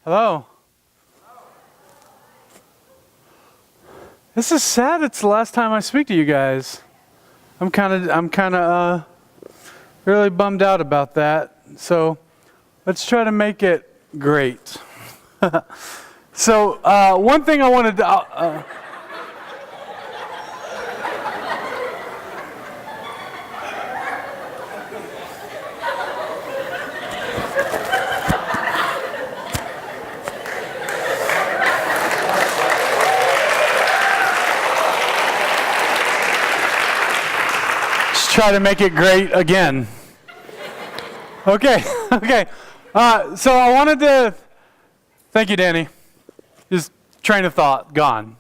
Hello. This is sad. It's the last time I speak to you guys. I'm kind of really bummed out about that. So let's try to make it great. So one thing I wanted to. Try to make it great again. Okay. So I wanted to thank you, Danny. Just train of thought gone.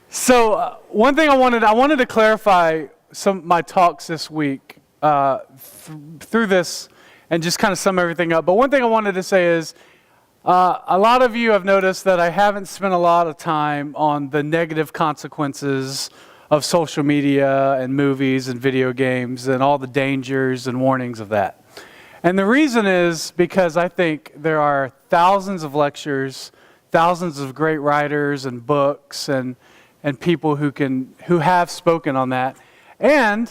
So one thing I wanted to clarify my talks this week through this, and just kind of sum everything up. But one thing I wanted to say is a lot of you have noticed that I haven't spent a lot of time on the negative consequences of social media and movies and video games and all the dangers and warnings of that. And the reason is because I think there are thousands of lectures, thousands of great writers and books and people who have spoken on that. And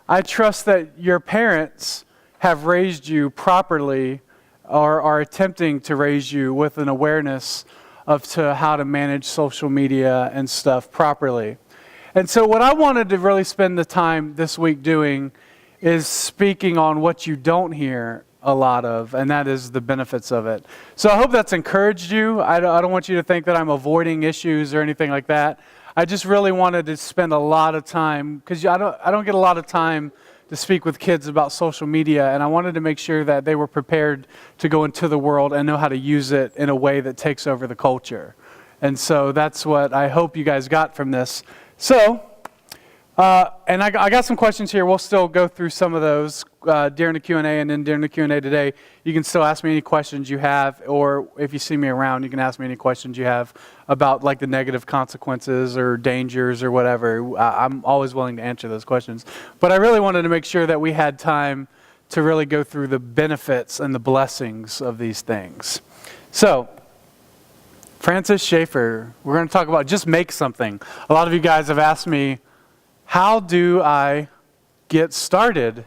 I trust that your parents have raised you properly or are attempting to raise you with an awareness of how to manage social media and stuff properly. And so what I wanted to really spend the time this week doing is speaking on what you don't hear a lot of, and that is the benefits of it. So I hope that's encouraged you. I don't want you to think that I'm avoiding issues or anything like that. I just really wanted to spend a lot of time, because I don't get a lot of time to speak with kids about social media, and I wanted to make sure that they were prepared to go into the world and know how to use it in a way that takes over the culture. And so that's what I hope you guys got from this. So, and I got some questions here. We'll still go through some of those during the Q&A, and then during the Q&A today, you can still ask me any questions you have, or if you see me around, you can ask me any questions you have about like the negative consequences or dangers or whatever. I'm always willing to answer those questions. But I really wanted to make sure that we had time to really go through the benefits and the blessings of these things. So, Francis Schaeffer, we're going to talk about just make something. A lot of you guys have asked me, how do I get started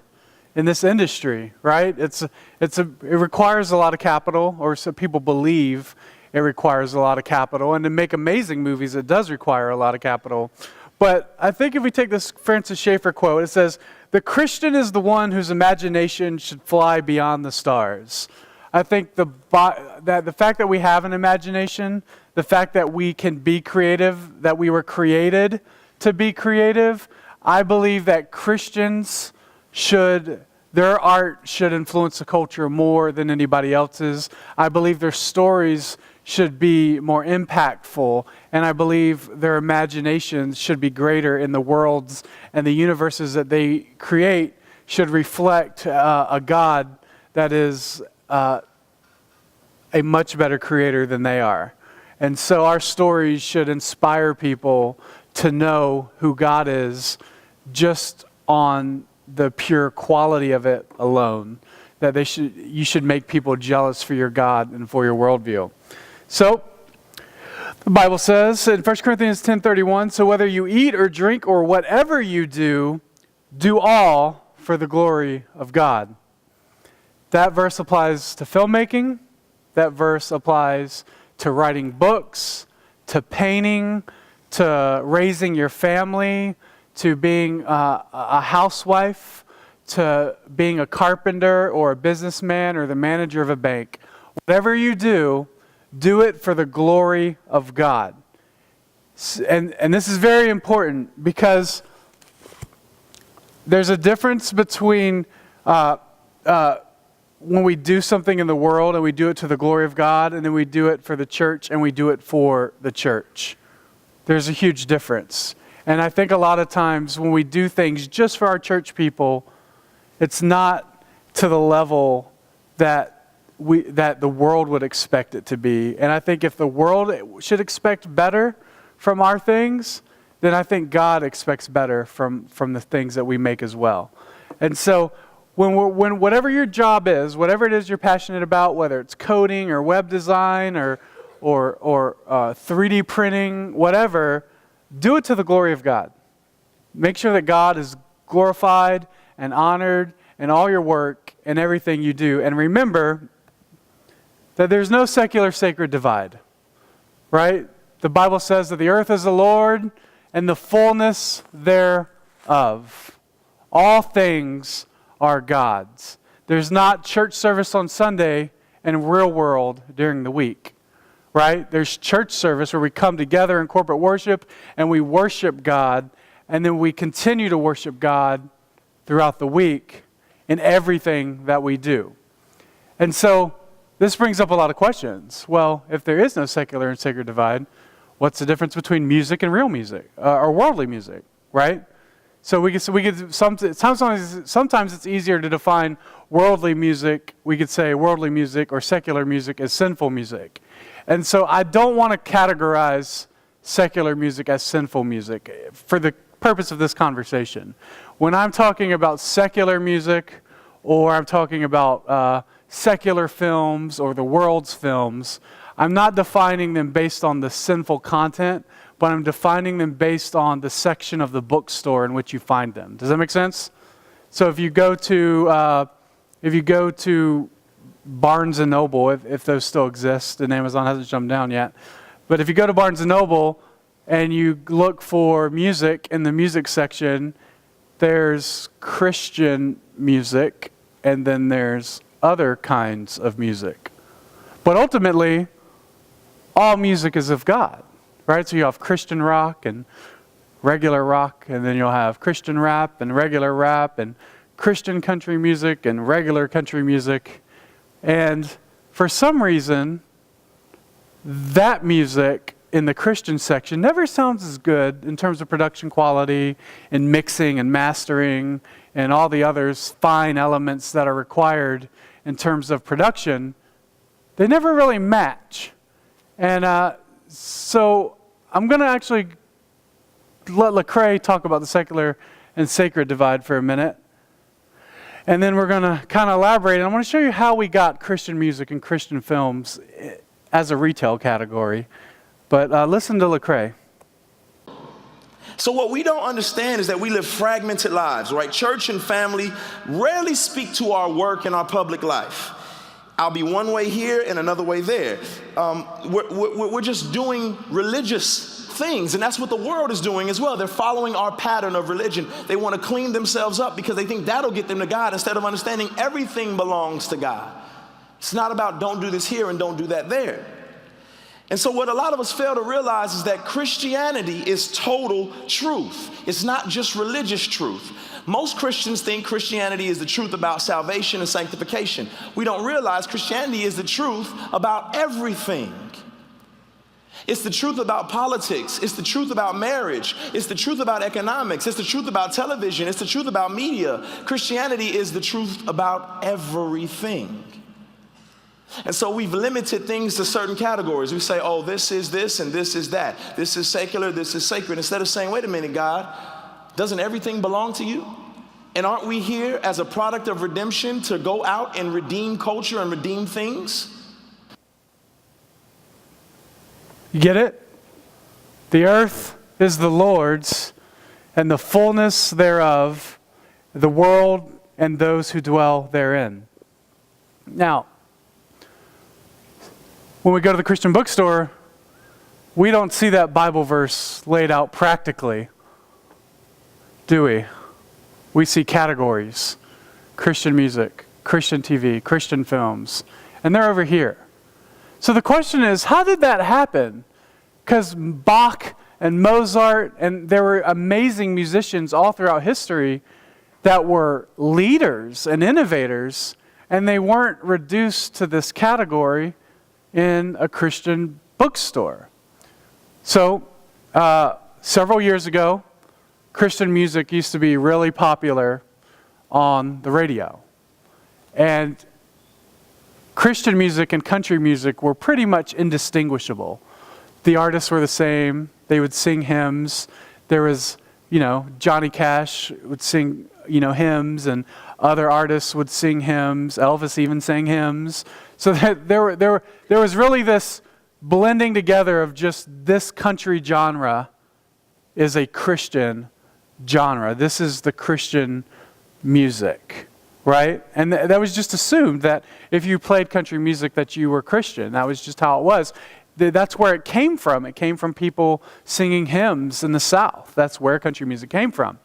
in this industry, right? It requires a lot of capital, or so people believe it requires a lot of capital. And to make amazing movies, it does require a lot of capital. But I think if we take this Francis Schaeffer quote, it says, "The Christian is the one whose imagination should fly beyond the stars." I think the fact that we have an imagination, the fact that we can be creative, that we were created to be creative, I believe that Christians their art should influence the culture more than anybody else's. I believe their stories should be more impactful, and I believe their imaginations should be greater in the worlds and the universes that they create should reflect a God that is a much better creator than they are. And so our stories should inspire people to know who God is just on the pure quality of it alone. That you should make people jealous for your God and for your worldview. So, the Bible says in 1 Corinthians 10:31, "So whether you eat or drink or whatever you do, do all for the glory of God." That verse applies to filmmaking. That verse applies to writing books, to painting, to raising your family, to being a housewife, to being a carpenter or a businessman or the manager of a bank. Whatever you do, do it for the glory of God. And this is very important because there's a difference between when we do something in the world and we do it to the glory of God, and then we do it for the church and we do it for the church. There's a huge difference. And I think a lot of times when we do things just for our church people, it's not to the level that the world would expect it to be. And I think if the world should expect better from our things, then I think God expects better from the things that we make as well. And so when whatever your job is, whatever it is you're passionate about, whether it's coding or web design or 3D printing, whatever, do it to the glory of God. Make sure that God is glorified and honored in all your work and everything you do. And remember that there's no secular sacred divide, right? The Bible says that the earth is the Lord and the fullness thereof. All things are God's. There's not church service on Sunday and real world during the week, right? There's church service where we come together in corporate worship and we worship God, and then we continue to worship God throughout the week in everything that we do. And so this brings up a lot of questions. Well, if there is no secular and sacred divide, what's the difference between music and real music or worldly music, right? So sometimes it's easier to define worldly music. We could say worldly music or secular music as sinful music. And so I don't want to categorize secular music as sinful music for the purpose of this conversation. When I'm talking about secular music, or I'm talking about secular films or the world's films, I'm not defining them based on the sinful content, but I'm defining them based on the section of the bookstore in which you find them. Does that make sense? So if you go to Barnes and Noble, if those still exist, and Amazon hasn't jumped down yet, but if you go to Barnes and Noble and you look for music in the music section, there's Christian music and then there's other kinds of music. But ultimately, all music is of God, right? So you have Christian rock and regular rock, and then you'll have Christian rap and regular rap and Christian country music and regular country music. And for some reason, that music in the Christian section never sounds as good in terms of production quality and mixing and mastering and all the other fine elements that are required in terms of production. They never really match. And so I'm going to actually let Lecrae talk about the secular and sacred divide for a minute. And then we're going to kind of elaborate. And I want to show you how we got Christian music and Christian films as a retail category. But listen to Lecrae. So what we don't understand is that we live fragmented lives, right? Church and family rarely speak to our work and our public life. I'll be one way here and another way there. We're just doing religious things, and that's what the world is doing as well. They're following our pattern of religion. They want to clean themselves up because they think that'll get them to God, instead of understanding everything belongs to God. It's not about don't do this here and don't do that there. And so what a lot of us fail to realize is that Christianity is total truth. It's not just religious truth. Most Christians think Christianity is the truth about salvation and sanctification. We don't realize Christianity is the truth about everything. It's the truth about politics. It's the truth about marriage. It's the truth about economics. It's the truth about television. It's the truth about media. Christianity is the truth about everything. And so we've limited things to certain categories. We say, oh, this is this and this is that. This is secular, this is sacred. Instead of saying, wait a minute, God, doesn't everything belong to you? And aren't we here as a product of redemption to go out and redeem culture and redeem things? You get it? The earth is the Lord's, and the fullness thereof, the world and those who dwell therein. Now, when we go to the Christian bookstore, we don't see that Bible verse laid out practically, do we? We see categories: Christian music, Christian TV, Christian films, and they're over here. So the question is, how did that happen? Because Bach and Mozart, and there were amazing musicians all throughout history that were leaders and innovators, and they weren't reduced to this category in a Christian bookstore. So, several years ago, Christian music used to be really popular on the radio. And Christian music and country music were pretty much indistinguishable. The artists were the same. They would sing hymns. There was, Johnny Cash would sing, hymns, and other artists would sing hymns. Elvis even sang hymns. So that there was really this blending together of just this country genre is a Christian genre. This is the Christian music, right? And that was just assumed that if you played country music that you were Christian. That was just how it was. That's where it came from. It came from people singing hymns in the South. That's where country music came from.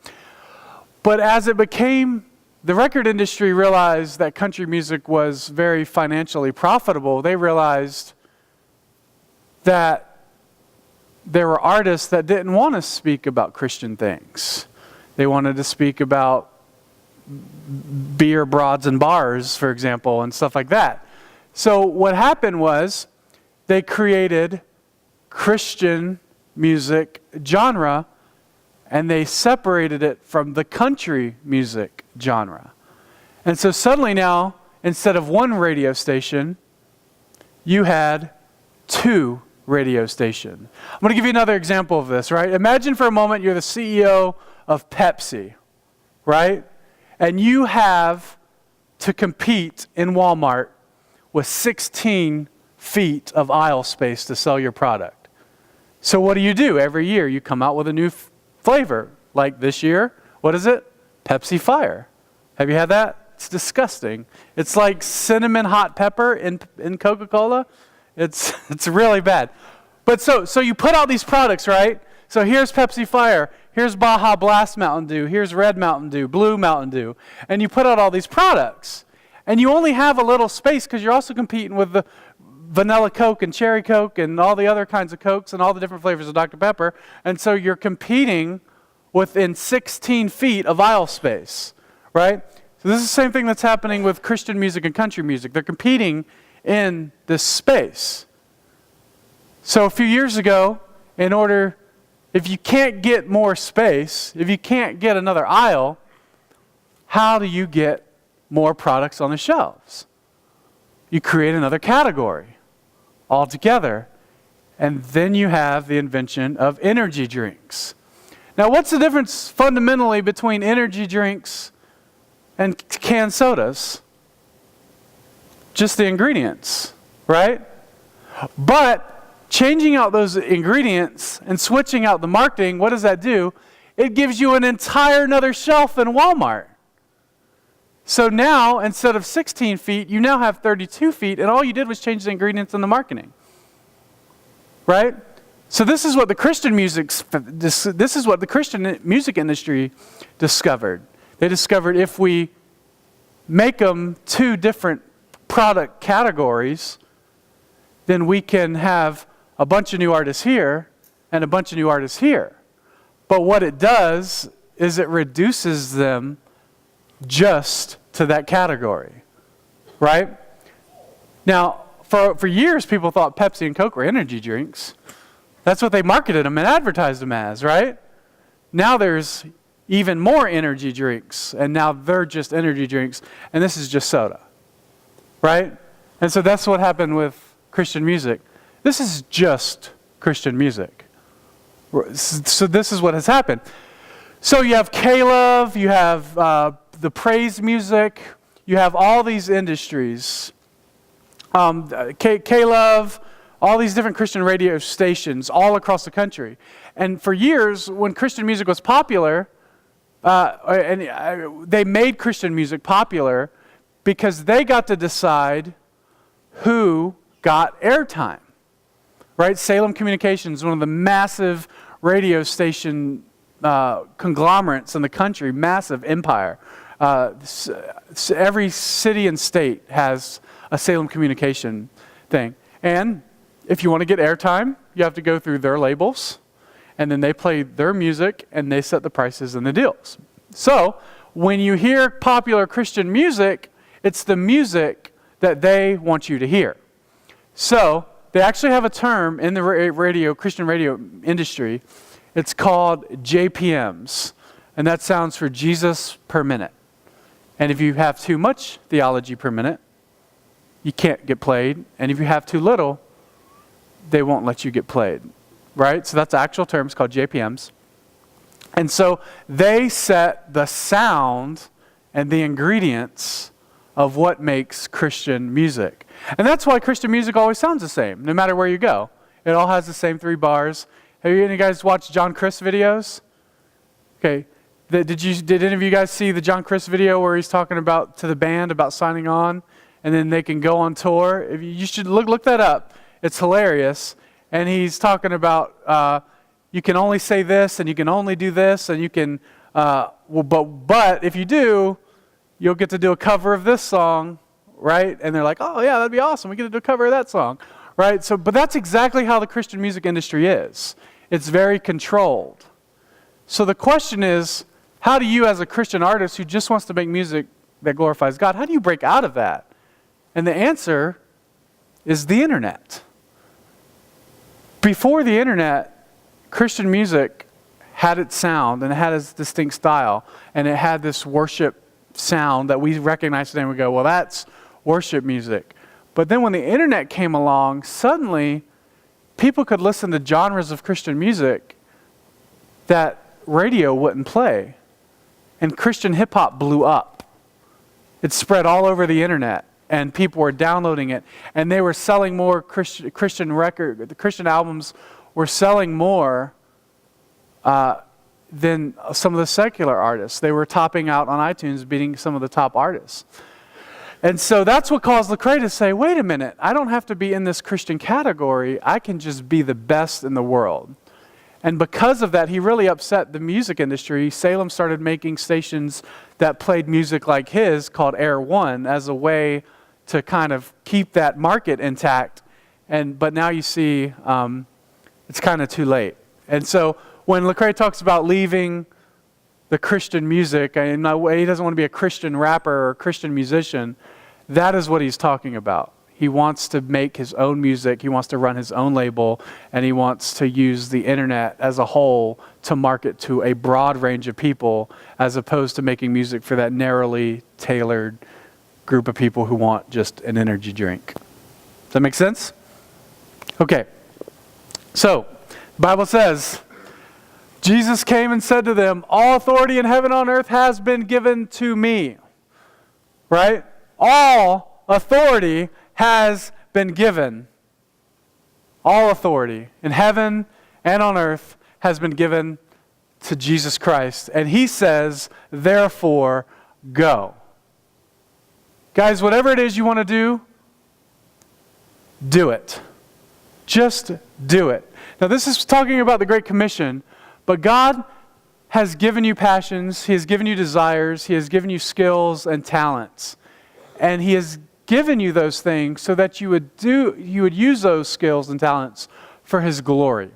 But as it became, the record industry realized that country music was very financially profitable. They realized that there were artists that didn't want to speak about Christian things. They wanted to speak about beer, broads, and bars, for example, and stuff like that. So what happened was they created Christian music genre, and they separated it from the country music genre. And so suddenly now, instead of one radio station, you had two radio stations. I'm going to give you another example of this, right? Imagine for a moment you're the CEO of Pepsi, right? And you have to compete in Walmart with 16 feet of aisle space to sell your product. So what do? Every year you come out with a new flavor. Like this year, what is it? Pepsi Fire. Have you had that? It's disgusting. It's like cinnamon hot pepper in Coca-Cola. It's really bad. But so you put out these products, right? So here's Pepsi Fire. Here's Baja Blast Mountain Dew. Here's Red Mountain Dew, Blue Mountain Dew. And you put out all these products. And you only have a little space because you're also competing with the vanilla Coke and cherry Coke and all the other kinds of Cokes and all the different flavors of Dr. Pepper. And so you're competing within 16 feet of aisle space, right? So this is the same thing that's happening with Christian music and country music. They're competing in this space. So a few years ago, if you can't get more space, if you can't get another aisle, how do you get more products on the shelves? You create another category altogether, and then you have the invention of energy drinks. Now, what's the difference fundamentally between energy drinks and canned sodas? Just the ingredients, right? But changing out those ingredients and switching out the marketing, what does that do? It gives you an entire another shelf in Walmart. So now, instead of 16 feet, you now have 32 feet, and all you did was change the ingredients and the marketing. Right? So this is what the Christian music industry discovered. They discovered if we make them two different product categories, then we can have a bunch of new artists here and a bunch of new artists here. But what it does is it reduces them just to that category, right? Now, for years, people thought Pepsi and Coke were energy drinks. That's what they marketed them and advertised them as, right? Now there's even more energy drinks, and now they're just energy drinks, and this is just soda, right? And so that's what happened with Christian music. This is just Christian music. So this is what has happened. So you have K-Love, you have the praise music, you have all these industries. K-Love, all these different Christian radio stations all across the country. And for years, when Christian music was popular, they made Christian music popular because they got to decide who got airtime. Right? Salem Communications, one of the massive radio station conglomerates in the country, massive empire. Every city and state has a Salem Communication thing. And if you want to get airtime, you have to go through their labels, and then they play their music, and they set the prices and the deals. So when you hear popular Christian music, it's the music that they want you to hear. So they actually have a term in the Christian radio industry. It's called JPMs, and that stands for Jesus per minute. And if you have too much theology per minute, you can't get played. And if you have too little, they won't let you get played. Right? So that's the actual term. It's called JPMs. And so they set the sound and the ingredients of what makes Christian music. And that's why Christian music always sounds the same, no matter where you go. It all has the same 3 bars. Have you guys watched John Chris videos? Okay. Did any of you guys see the John Chris video where he's talking about to the band about signing on, and then they can go on tour? If you should look that up. It's hilarious. And he's talking about you can only say this, and you can only do this, and you can. But if you do, you'll get to do a cover of this song, right? And they're like, oh yeah, that'd be awesome. We get to do a cover of that song, right? So, but that's exactly how the Christian music industry is. It's very controlled. So the question is, how do you, as a Christian artist who just wants to make music that glorifies God, how do you break out of that? And the answer is the internet. Before the internet, Christian music had its sound, and it had its distinct style, and it had this worship sound that we recognize today, and we go, well, that's worship music. But then when the internet came along, suddenly people could listen to genres of Christian music that radio wouldn't play. And Christian hip-hop blew up. It spread all over the internet, and people were downloading it, and they were selling more Christian record. The Christian albums were selling more than some of the secular artists. They were topping out on iTunes, beating some of the top artists. And so that's what caused Lecrae to say, wait a minute, I don't have to be in this Christian category. I can just be the best in the world. And because of that, he really upset the music industry. Salem started making stations that played music like his called Air One as a way to kind of keep that market intact. But now you see it's kind of too late. And so when Lecrae talks about leaving the Christian music, and he doesn't want to be a Christian rapper or a Christian musician, that is what he's talking about. He wants to make his own music, he wants to run his own label, and he wants to use the internet as a whole to market to a broad range of people, as opposed to making music for that narrowly tailored group of people who want just an energy drink. Does that make sense? Okay. So, the Bible says, Jesus came and said to them, all authority in heaven and on earth has been given to me. Right? All authority has been given. All authority in heaven and on earth has been given to Jesus Christ. And he says, therefore, go. Guys, whatever it is you want to do it. Just do it. Now, this is talking about the Great Commission, but God has given you passions, He has given you desires, He has given you skills and talents. And He has given you those things so that you would use those skills and talents for His glory.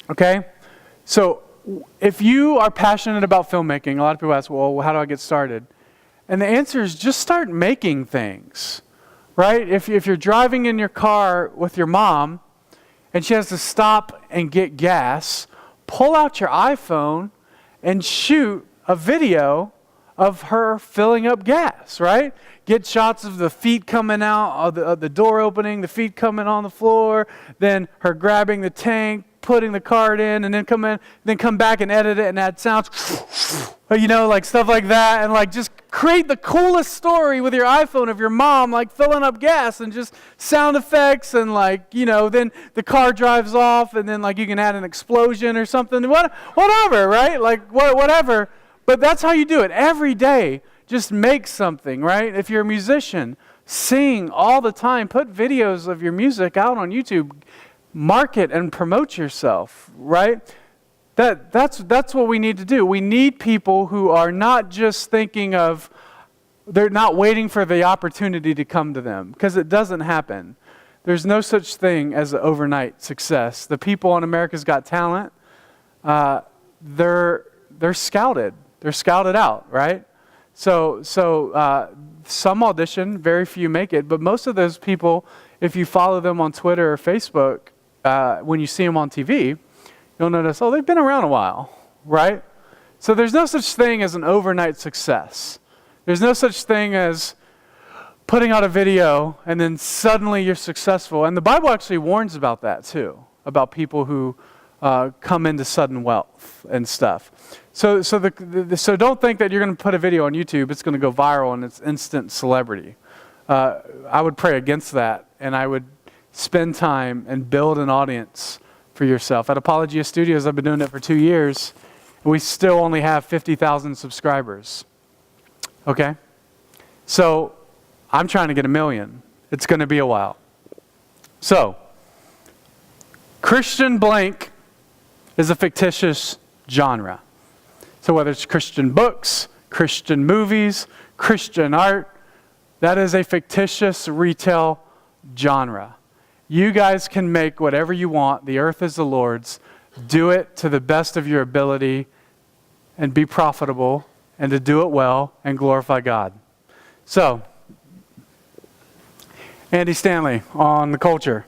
Okay? So, if you are passionate about filmmaking, a lot of people ask, well, how do I get started? And the answer is just start making things. Right? If you're driving in your car with your mom and she has to stop and get gas, pull out your iPhone and shoot a video of her filling up gas, right? Get shots of the feet coming out, of the door opening, the feet coming on the floor, then her grabbing the tank, putting the card in, and then come back and edit it and add sounds, like stuff like that, and like just create the coolest story with your iPhone of your mom like filling up gas, and just sound effects, and then the car drives off, and then like you can add an explosion or something, whatever, right? Like whatever. But that's how you do it every day. Just make something, right? If you're a musician, sing all the time. Put videos of your music out on YouTube. Market and promote yourself, right? That's what we need to do. We need people who are not just thinking of, they're not waiting for the opportunity to come to them, because it doesn't happen. There's no such thing as an overnight success. The people on America's Got Talent, they're scouted. They're scouted out, right? So some audition, very few make it, but most of those people, if you follow them on Twitter or Facebook, when you see them on TV, you'll notice, they've been around a while, right? So there's no such thing as an overnight success. There's no such thing as putting out a video and then suddenly you're successful. And the Bible actually warns about that too, about people who come into sudden wealth and stuff. So don't think that you're going to put a video on YouTube, it's going to go viral and it's instant celebrity. I would pray against that, and I would spend time and build an audience for yourself. At Apologia Studios, I've been doing it for 2 years, and we still only have 50,000 subscribers. Okay? So I'm trying to get 1 million. It's going to be a while. So, Christian blank is a fictitious genre. So whether it's Christian books, Christian movies, Christian art, that is a fictitious retail genre. You guys can make whatever you want. The earth is the Lord's. Do it to the best of your ability and be profitable and to do it well and glorify God. So, Andy Stanley on the culture.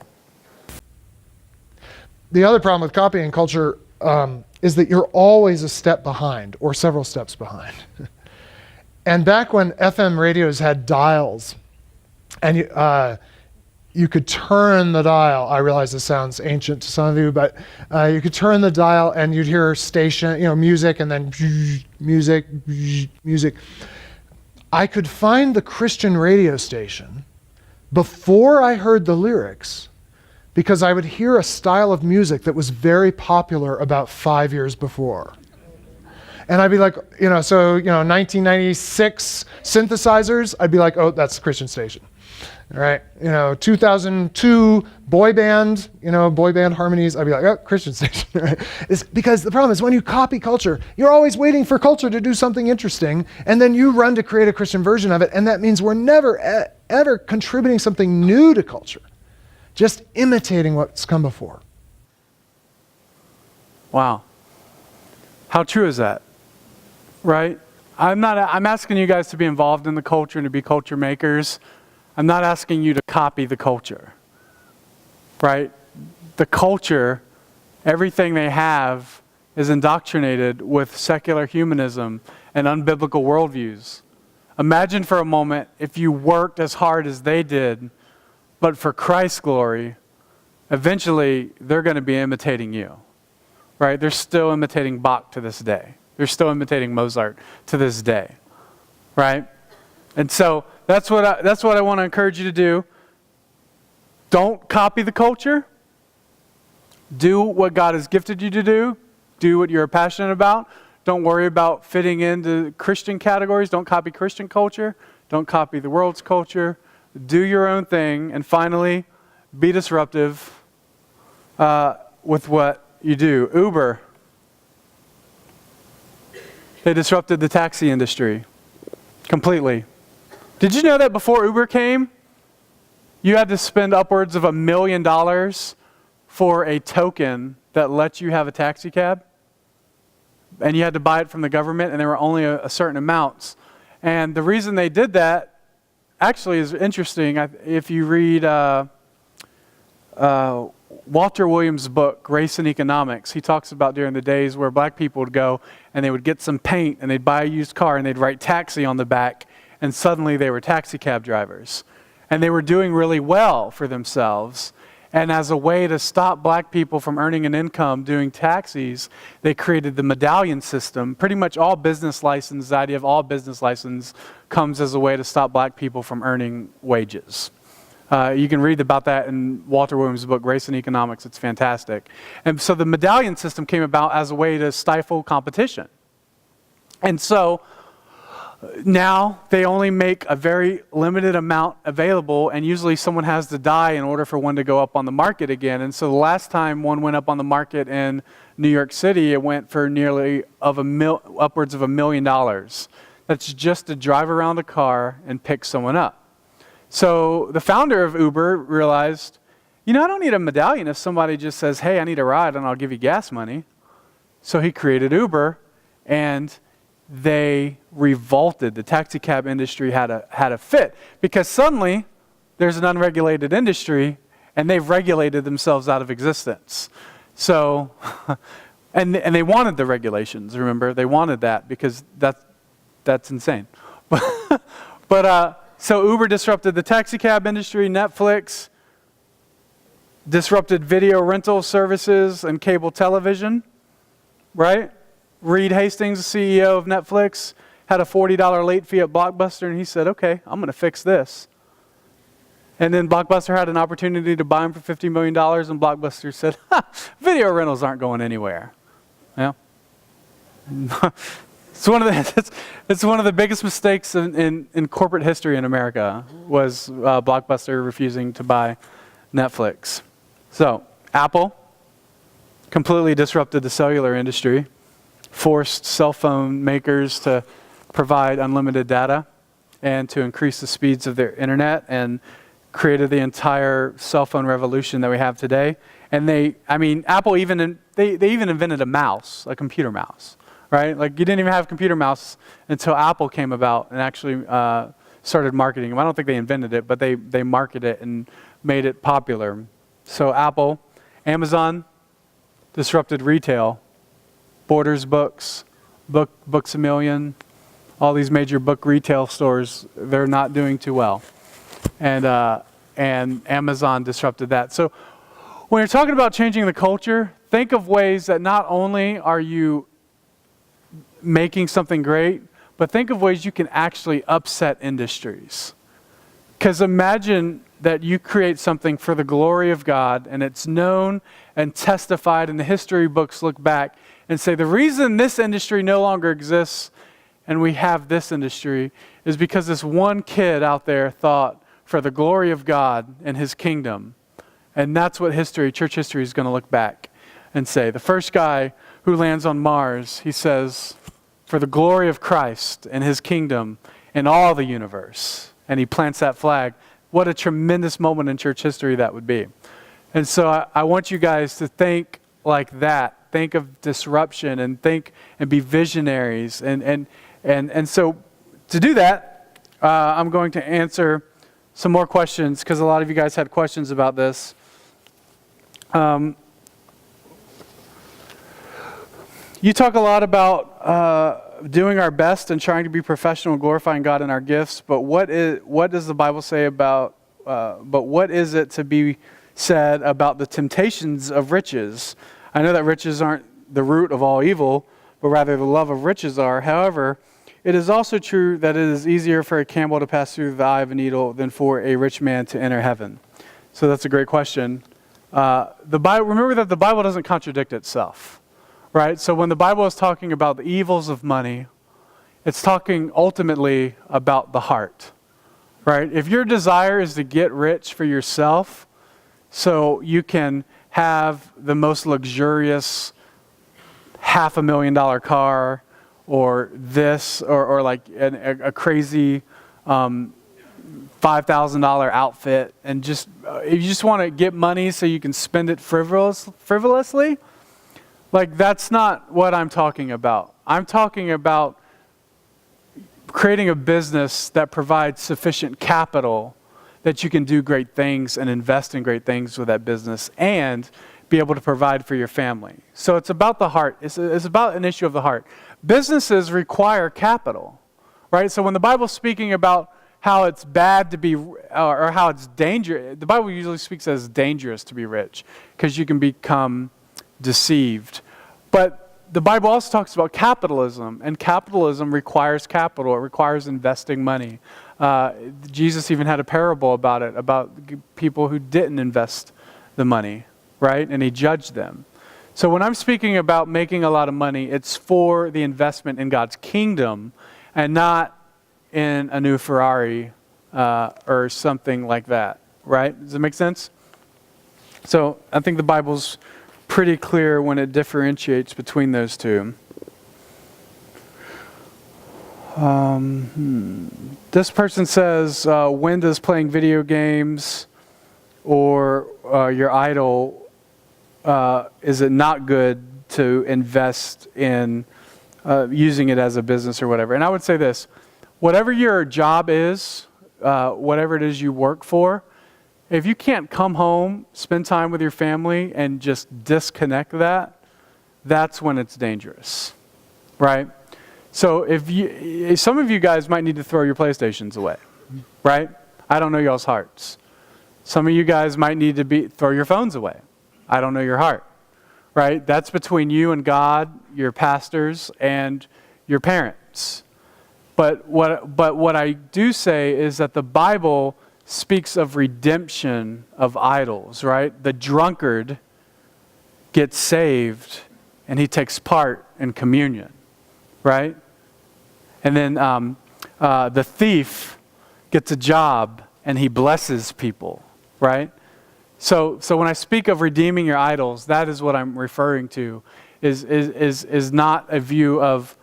The other problem with copying culture is that you're always a step behind or several steps behind. And back when FM radios had dials and you could turn the dial, I realize this sounds ancient to some of you, but you could turn the dial and you'd hear station, music, and then music, music. I could find the Christian radio station before I heard the lyrics, because I would hear a style of music that was very popular about 5 years before. And I'd be like, 1996 synthesizers, I'd be like, oh, that's a Christian station. All right, 2002 boy band harmonies, I'd be like, oh, Christian station. Right? It's because the problem is when you copy culture, you're always waiting for culture to do something interesting, and then you run to create a Christian version of it, and that means we're never, ever contributing something new to culture. Just imitating what's come before. Wow. How true is that? Right? I'm asking you guys to be involved in the culture and to be culture makers. I'm not asking you to copy the culture. Right? The culture, everything they have is indoctrinated with secular humanism and unbiblical worldviews. Imagine for a moment if you worked as hard as they did, but for Christ's glory, eventually they're going to be imitating you, right? They're still imitating Bach to this day. They're still imitating Mozart to this day, right? And so that's what I want to encourage you to do. Don't copy the culture. Do what God has gifted you to do. Do what you're passionate about. Don't worry about fitting into Christian categories. Don't copy Christian culture. Don't copy the world's culture. Do your own thing, and finally, be disruptive with what you do. Uber, they disrupted the taxi industry completely. Did you know that before Uber came, you had to spend upwards of $1 million for a token that lets you have a taxi cab? And you had to buy it from the government, and there were only a certain amounts. And the reason they did that actually is interesting. If you read Walter Williams' book, Race and Economics, he talks about during the days where black people would go and they would get some paint and they'd buy a used car and they'd write taxi on the back, and suddenly they were taxi cab drivers. And they were doing really well for themselves. And as a way to stop black people from earning an income doing taxis, they created the medallion system. Pretty much all business license, the idea of all business license comes as a way to stop black people from earning wages. You can read about that in Walter Williams' book, Race and Economics. It's fantastic. And so the medallion system came about as a way to stifle competition. And so now they only make a very limited amount available, and usually someone has to die in order for one to go up on the market again. And so the last time one went up on the market in New York City, it went for nearly upwards of $1 million. That's just to drive around the car and pick someone up. So the founder of Uber realized, I don't need a medallion if somebody just says, hey, I need a ride and I'll give you gas money. So he created Uber, and they revolted. The taxi cab industry had a fit, because suddenly there's an unregulated industry and they've regulated themselves out of existence. So, and they wanted the regulations, remember? They wanted that because that's insane. So Uber disrupted the taxi cab industry. Netflix disrupted video rental services and cable television, right? Reed Hastings, the CEO of Netflix, had a $40 late fee at Blockbuster, and he said, okay, I'm going to fix this. And then Blockbuster had an opportunity to buy him for $50 million, and Blockbuster said, video rentals aren't going anywhere. Yeah. It's one of the biggest mistakes in corporate history in America was Blockbuster refusing to buy Netflix. So Apple completely disrupted the cellular industry, forced cell phone makers to provide unlimited data and to increase the speeds of their internet, and created the entire cell phone revolution that we have today. And Apple even invented a mouse, a computer mouse, right? Like, you didn't even have a computer mouse until Apple came about and actually started marketing them. I don't think they invented it, but they marketed it and made it popular. So Apple, Amazon disrupted retail, Borders Books, Books A Million, all these major book retail stores, they're not doing too well. And Amazon disrupted that. So when you're talking about changing the culture, think of ways that not only are you making something great, but think of ways you can actually upset industries. Because imagine that you create something for the glory of God, and it's known and testified, and the history books look back and say, the reason this industry no longer exists and we have this industry is because this one kid out there thought for the glory of God and his kingdom. And that's what church history is going to look back and say. The first guy who lands on Mars, he says, for the glory of Christ and his kingdom and all the universe. And he plants that flag. What a tremendous moment in church history that would be. And so I want you guys to think like that. Think of disruption and think and be visionaries. And so to do that, I'm going to answer some more questions because a lot of you guys had questions about this. You talk a lot about doing our best and trying to be professional and glorifying God in our gifts, but what does the Bible say about, but what is it to be said about the temptations of riches? I know that riches aren't the root of all evil, but rather the love of riches are. However, it is also true that it is easier for a camel to pass through the eye of a needle than for a rich man to enter heaven. So that's a great question. Remember that the Bible doesn't contradict itself, right? So when the Bible is talking about the evils of money, it's talking ultimately about the heart, right? If your desire is to get rich for yourself so you can have the most luxurious $500,000 car or this or like a crazy $5,000 outfit, and if you just want to get money so you can spend it frivolously, like, that's not what I'm talking about. I'm talking about creating a business that provides sufficient capital that you can do great things and invest in great things with that business and be able to provide for your family. So it's about the heart. It's about an issue of the heart. Businesses require capital, right? So when the Bible's speaking about how it's bad to be, or how it's dangerous, the Bible usually speaks as dangerous to be rich because you can become deceived. But the Bible also talks about capitalism, and capitalism requires capital. It requires investing money. Jesus even had a parable about it, about people who didn't invest the money, right? And he judged them. So when I'm speaking about making a lot of money, it's for the investment in God's kingdom and not in a new Ferrari or something like that, right? Does it make sense? So I think the Bible's pretty clear when it differentiates between those two. This person says, when does playing video games or your idol, is it not good to invest in using it as a business or whatever? And I would say this, whatever your job is, whatever it is you work for, if you can't come home, spend time with your family, and just disconnect that's when it's dangerous, right? So if some of you guys might need to throw your PlayStations away, right? I don't know y'all's hearts. Some of you guys might need to throw your phones away. I don't know your heart, right? That's between you and God, your pastors, and your parents. But what I do say is that the Bible speaks of redemption of idols, right? The drunkard gets saved and he takes part in communion, right? And then the thief gets a job and he blesses people, right? So when I speak of redeeming your idols, that is what I'm referring to, is not a view of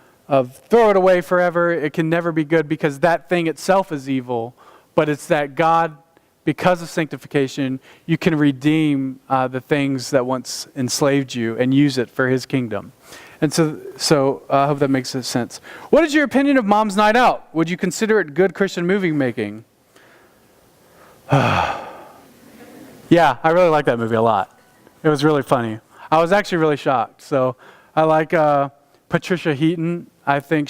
throw it away forever, it can never be good because that thing itself is evil, but it's that God, because of sanctification, you can redeem the things that once enslaved you and use it for His kingdom. And so I hope that makes sense. What is your opinion of Mom's Night Out? Would you consider it good Christian movie making? Yeah, I really like that movie a lot. It was really funny. I was actually really shocked. So I like Patricia Heaton. I think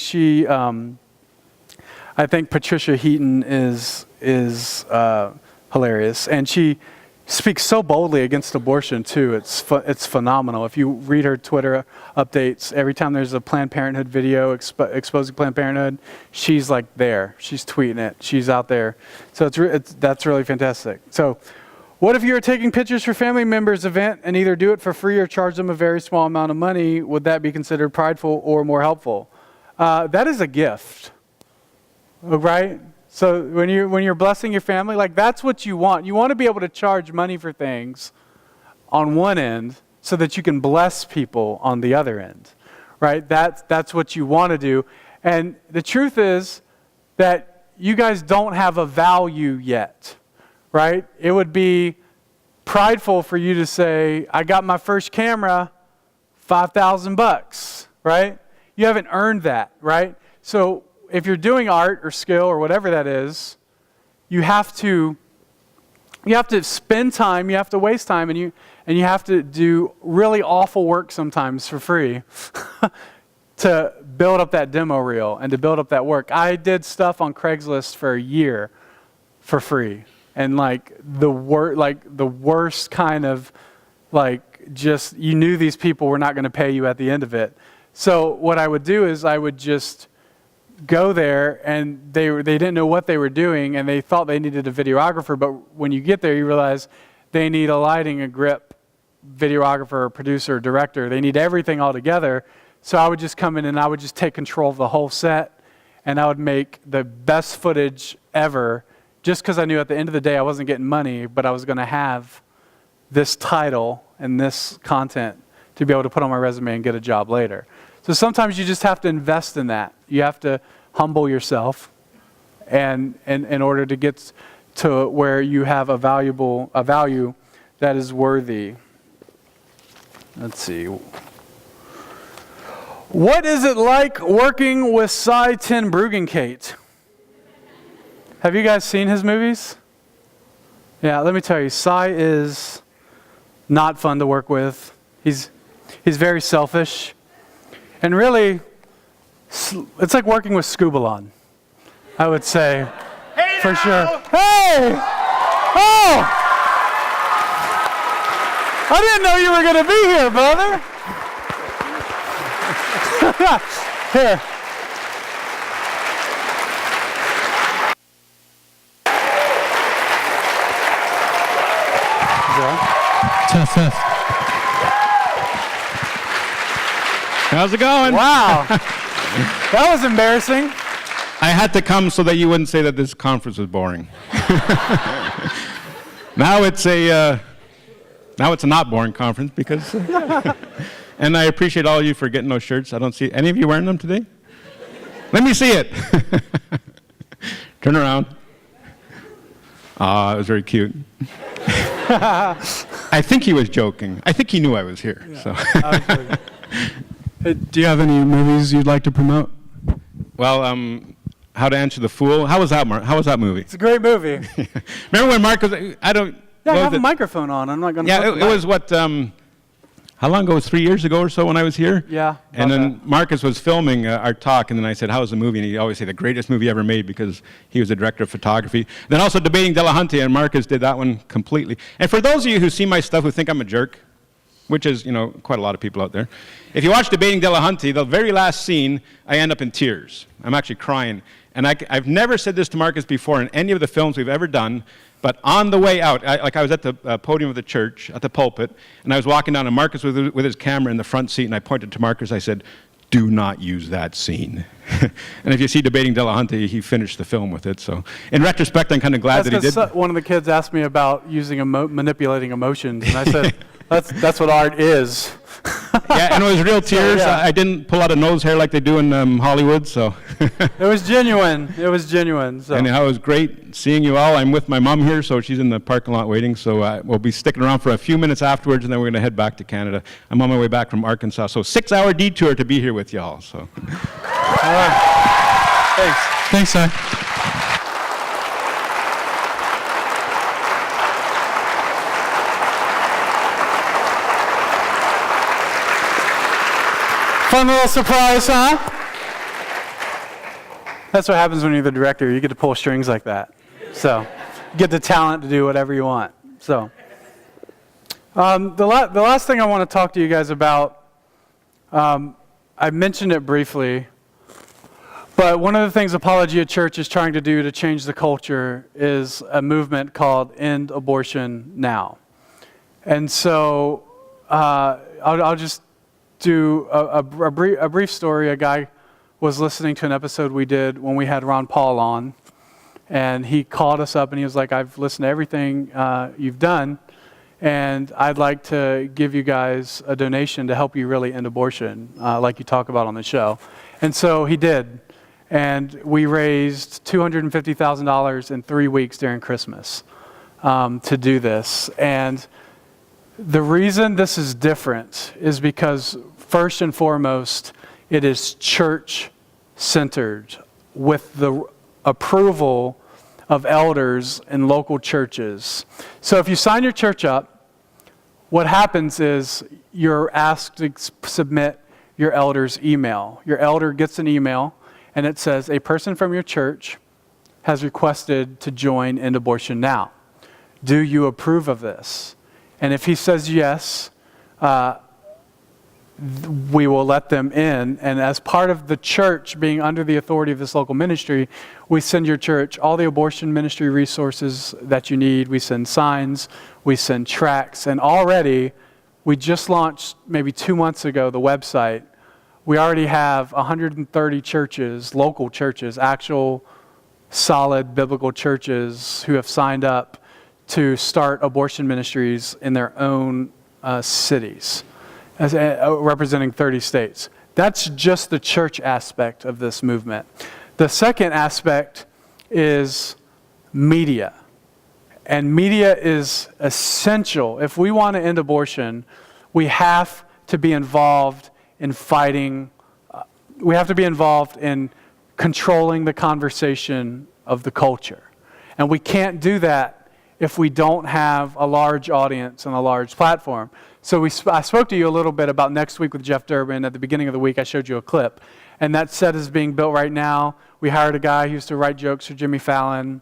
Patricia Heaton is hilarious, and she speaks so boldly against abortion too. It's phenomenal. If you read her Twitter updates, every time there's a Planned Parenthood video exposing Planned Parenthood, she's like there. She's tweeting it. She's out there. So that's really fantastic. So, what if you were taking pictures for family members' event and either do it for free or charge them a very small amount of money? Would that be considered prideful or more helpful? That is a gift, right? So when you're blessing your family, like that's what you want. You want to be able to charge money for things on one end so that you can bless people on the other end, right? That's what you want to do. And the truth is that you guys don't have a value yet, right? It would be prideful for you to say, I got my first camera, $5,000, right? You haven't earned that, right? So if you're doing art or skill or whatever that is, you have to spend time, you have to waste time, and you have to do really awful work sometimes for free to build up that demo reel and to build up that work. I did stuff on Craigslist for a year for free, and the worst kind of just you knew these people were not going to pay you at the end of it. So what I would do is I would just go there, and they didn't know what they were doing, and they thought they needed a videographer, but when you get there, you realize they need a lighting, a grip, videographer, producer, director. They need everything all together. So I would just come in and I would just take control of the whole set, and I would make the best footage ever, just because I knew at the end of the day I wasn't getting money, but I was going to have this title and this content to be able to put on my resume and get a job later. So sometimes you just have to invest in that. You have to humble yourself, and in order to get to where you have a value that is worthy. Let's see. What is it like working with Cy Ten Bruggencate? Have you guys seen his movies? Yeah, let me tell you, Cy is not fun to work with. He's very selfish. And really, it's like working with Scubalon, I would say, hey for sure. Hey! Oh! I didn't know you were going to be here, brother. Here. Tough. How's it going? Wow. That was embarrassing. I had to come so that you wouldn't say that this conference was boring. Now it's a not boring conference because, and I appreciate all of you for getting those shirts. I don't see any of you wearing them today. Let me see it. Turn around. It was very cute. I think he was joking. I think he knew I was here. Yeah, so. Do you have any movies you'd like to promote? Well, How to Answer the Fool. How was that movie? It's a great movie. Remember when Mark was? I don't. Yeah, I have a microphone on. I'm not going to. Yeah, it was what how long ago? 3 years ago or so when I was here? Yeah, And about then Marcus was filming our talk, and then I said, how's the movie? And he always said, the greatest movie ever made, because he was the director of photography. Then also Debating Delahunty, and Marcus did that one completely. And for those of you who see my stuff who think I'm a jerk, which is, quite a lot of people out there, if you watch Debating Delahunty, the very last scene, I end up in tears. I'm actually crying. And I've never said this to Marcus before in any of the films we've ever done, but on the way out, I was at the podium of the church, at the pulpit, and I was walking down, and Marcus was with his camera in the front seat, and I pointed to Marcus, I said, do not use that scene. And if you see Debating Delahunty, he finished the film with it. So in retrospect, I'm kind of glad that he did. One of the kids asked me about using manipulating emotions, and I said, that's what art is. Yeah, and it was real tears. So, yeah. I didn't pull out a nose hair like they do in Hollywood, so. It was genuine. It was genuine. So. Anyhow, it was great seeing you all. I'm with my mom here, so she's in the parking lot waiting. So we'll be sticking around for a few minutes afterwards, and then we're going to head back to Canada. I'm on my way back from Arkansas, so 6-hour detour to be here with y'all. So. All right. Thanks. Thanks, son. Fun little surprise, huh? That's what happens when you're the director. You get to pull strings like that. So, you get the talent to do whatever you want. So, the last thing I want to talk to you guys about, I mentioned it briefly, but one of the things Apologia Church is trying to do to change the culture is a movement called End Abortion Now. And so, I'll just do a brief story. A guy was listening to an episode we did when we had Ron Paul on, and he called us up and he was like, I've listened to everything you've done, and I'd like to give you guys a donation to help you really end abortion, like you talk about on the show. And so he did, and we raised $250,000 in 3 weeks during Christmas to do this. And the reason this is different is because, first and foremost, it is church-centered with the approval of elders in local churches. So if you sign your church up, what happens is you're asked to submit your elder's email. Your elder gets an email, and it says, a person from your church has requested to join End Abortion Now. Do you approve of this? And if he says yes, we will let them in. And as part of the church being under the authority of this local ministry, we send your church all the abortion ministry resources that you need. We send signs, we send tracts, and already, we just launched maybe 2 months ago the website. We already have 130 churches, local churches, actual solid biblical churches who have signed up to start abortion ministries in their own cities, representing 30 states. That's just the church aspect of this movement. The second aspect is media. And media is essential. If we want to end abortion, we have to be involved in fighting. We have to be involved in controlling the conversation of the culture. And we can't do that if we don't have a large audience and a large platform. So I spoke to you a little bit about next week with Jeff Durbin. At the beginning of the week, I showed you a clip. And that set is being built right now. We hired a guy who used to write jokes for Jimmy Fallon,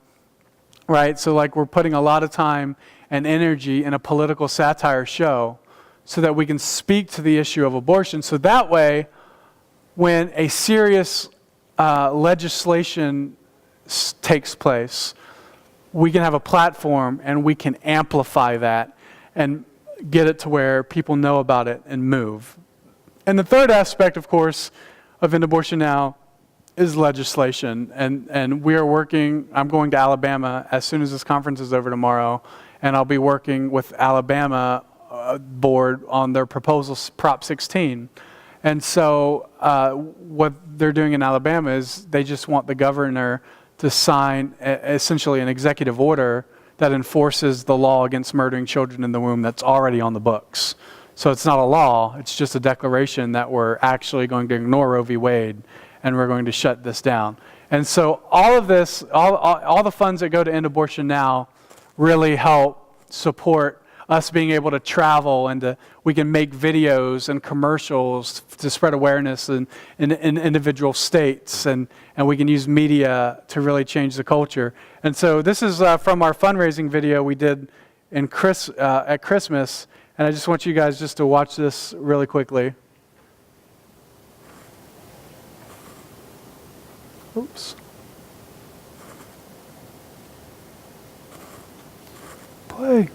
right? So we're putting a lot of time and energy in a political satire show so that we can speak to the issue of abortion. So that way, when a serious legislation takes place, we can have a platform and we can amplify that and get it to where people know about it and move. And the third aspect, of course, of End Abortion Now is legislation. And we are working, I'm going to Alabama as soon as this conference is over tomorrow, and I'll be working with Alabama board on their proposal, Prop 16. And so what they're doing in Alabama is they just want the governor to sign essentially an executive order that enforces the law against murdering children in the womb that's already on the books. So it's not a law, it's just a declaration that we're actually going to ignore Roe v. Wade and we're going to shut this down. And so all of this, all the funds that go to End Abortion Now really help support us being able to travel and we can make videos and commercials to spread awareness in individual states, and we can use media to really change the culture. And so this is from our fundraising video we did at Christmas, and I just want you guys just to watch this really quickly. Oops. Play.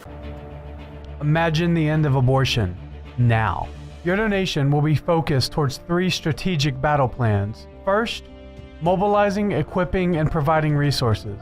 Imagine the end of abortion now. Your donation will be focused towards 3 strategic battle plans. First, mobilizing, equipping, and providing resources.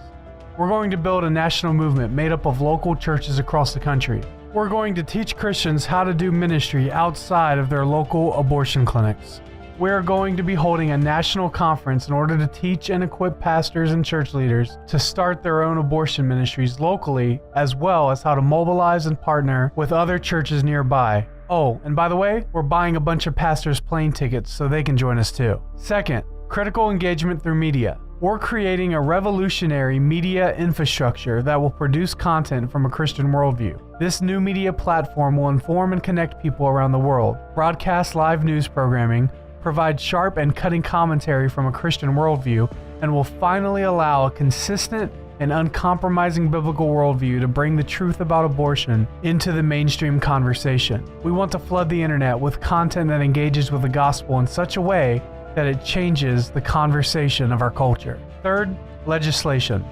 We're going to build a national movement made up of local churches across the country. We're going to teach Christians how to do ministry outside of their local abortion clinics. We're going to be holding a national conference in order to teach and equip pastors and church leaders to start their own abortion ministries locally, as well as how to mobilize and partner with other churches nearby. Oh, and by the way, we're buying a bunch of pastors' plane tickets so they can join us too. Second, critical engagement through media. We're creating a revolutionary media infrastructure that will produce content from a Christian worldview. This new media platform will inform and connect people around the world, broadcast live news programming, provide sharp and cutting commentary from a Christian worldview, and will finally allow a consistent and uncompromising biblical worldview to bring the truth about abortion into the mainstream conversation. We want to flood the internet with content that engages with the gospel in such a way that it changes the conversation of our culture. Third, legislation.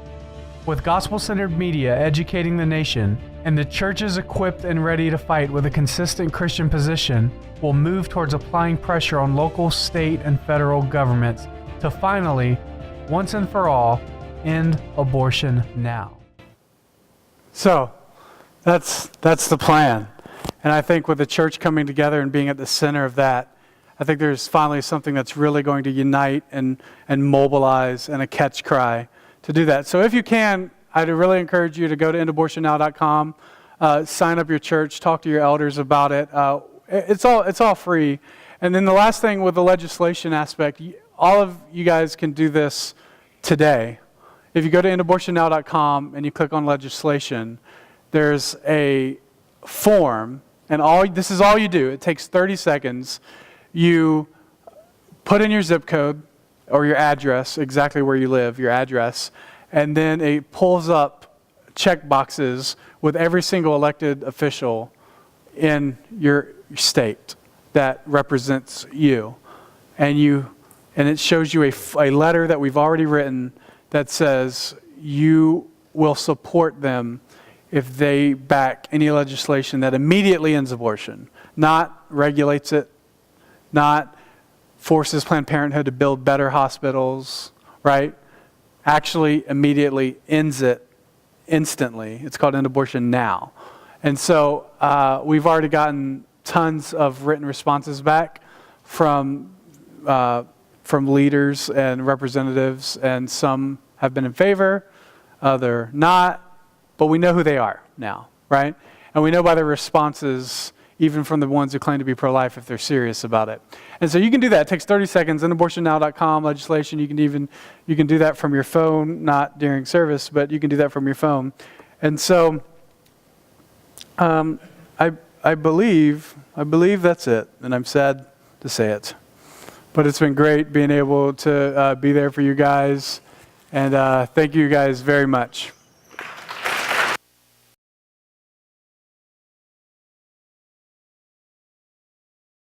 With gospel-centered media educating the nation and the churches equipped and ready to fight with a consistent Christian position, we'll move towards applying pressure on local, state, and federal governments to finally, once and for all, end abortion now. So, that's the plan. And I think with the church coming together and being at the center of that, I think there's finally something that's really going to unite and mobilize and a catch cry to do that. So if you can, I'd really encourage you to go to endabortionnow.com, sign up your church, talk to your elders about it. It's all free. And then the last thing with the legislation aspect, all of you guys can do this today. If you go to endabortionnow.com and you click on legislation, there's a form, and this is all you do. It takes 30 seconds. You put in your zip code or your address, exactly where you live, your address, and then it pulls up check boxes with every single elected official in your state that represents you. And it shows you a letter that we've already written that says you will support them if they back any legislation that immediately ends abortion, not regulates it, not forces Planned Parenthood to build better hospitals, right? Actually immediately ends it instantly. It's called End Abortion Now. And so we've already gotten tons of written responses back from leaders and representatives, and some have been in favor, other not, but we know who they are now, right? And we know by their responses, even from the ones who claim to be pro-life, if they're serious about it. And so you can do that. It takes 30 seconds. Endabortionnow.com legislation. You can do that from your phone, not during service, but you can do that from your phone. And so I believe that's it. And I'm sad to say it, but it's been great being able to be there for you guys. And thank you guys very much.